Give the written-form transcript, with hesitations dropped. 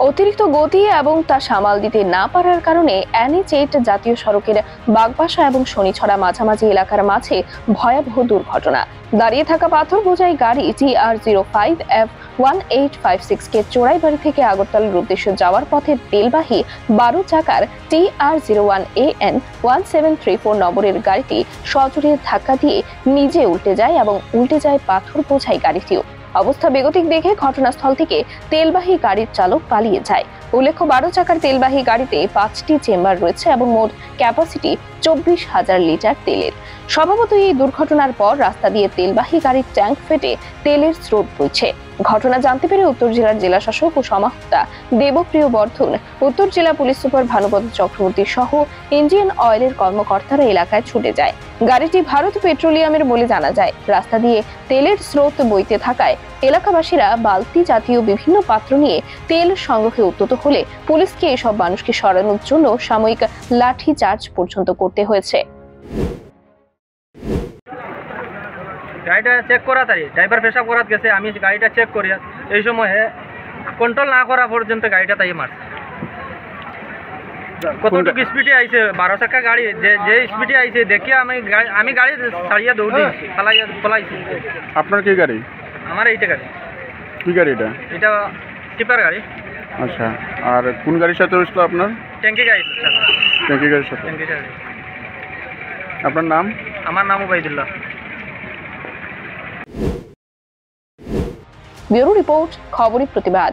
অতিরিক্ত গতি এবং তা সামাল দিতে না পারার কারণে NH-8 জাতীয় সড়কের বাগবাসা এবং শনিছড়া মাঝামাঝি এলাকার মাঝে ভয়াবহ দুর্ঘটনা। দাঁড়িয়ে থাকা পাথর বোঝাই গাড়ি TR05F1856 কে চোরাইবাড়ি থেকে আগরতলার উদ্দেশ্যে যাওয়ার পথে তেলবাহী 12 চাকার TR01AN1734 নম্বরের গাড়িটি সজোরে ধাক্কা দিয়ে নিজে উল্টে যায় এবং উল্টে যায় পাথর বোঝাই গাড়িটিও। অবস্থা বেগতিক দেখে ঘটনাস্থল থেকে তেলবাহী গাড়ির চালক পালিয়ে যায়। উল্লেখ্য, 12 চাকার তেলবাহী গাড়িতে 5টি চেম্বার রয়েছে এবং মোট ক্যাপাসিটি 24,000 লিটার তেলের। স্বভাবতই এই দুর্ঘটনার পর রাস্তা দিয়ে তেলবাহী গাড়ির ট্যাঙ্ক ফেটে তেলের স্রোত বইছে। ঘটনা জানতে পেরে উত্তর জেলার জেলা শাসক ও সমাহর্তা দেবপ্রিয় বর্ধন, উত্তর জেলা পুলিশ সুপার ভানুপদ চক্রবর্তী সহ ইন্ডিয়ান অয়েলের কর্মকর্তারা এলাকায় ছুটে যায়। গাড়িটি ভারত পেট্রোলিয়ামের বলে জানা যায়। রাস্তা দিয়ে তেলের স্রোত বইতে থাকায় এলাকাবাসীরা বালতি জাতীয় বিভিন্ন পাত্র নিয়ে তেল সংগ্রহে উদ্যত হলে পুলিশকে এসব মানুষকে সরানোর জন্য সাময়িক লাঠি চার্জ পর্যন্ত করতে হয়েছে। গাড়িটা চেক করা তাই ড্রাইভার পেশাব করাত গেছে, আমি গাড়িটা চেক করি, এই সময় কন্ট্রোল না করা পর্যন্ত গাড়িটা তাই মারছে। কতটুকু স্পিডে আইছে, 12 চাকা গাড়ি যে স্পিডে আইছে দেখি আমি গাড়ি ছাড়িয়ে দৌড়ি পলাইছি। আপনার কি গাড়ি? আমার এইটা গাড়ি। কি গাড়ি এটা? এটা টিপার গাড়ি। আচ্ছা, আর কোন গাড়ির সাথে হয়েছিল আপনার? ট্যাঙ্কি গাড়ি। ট্যাঙ্কি গাড়ির সাথে। আপনার নাম? আমার নাম ওবাইদুল্লাহ। ব্যুরো রিপোর্ট, খবরের প্রতিবাদ।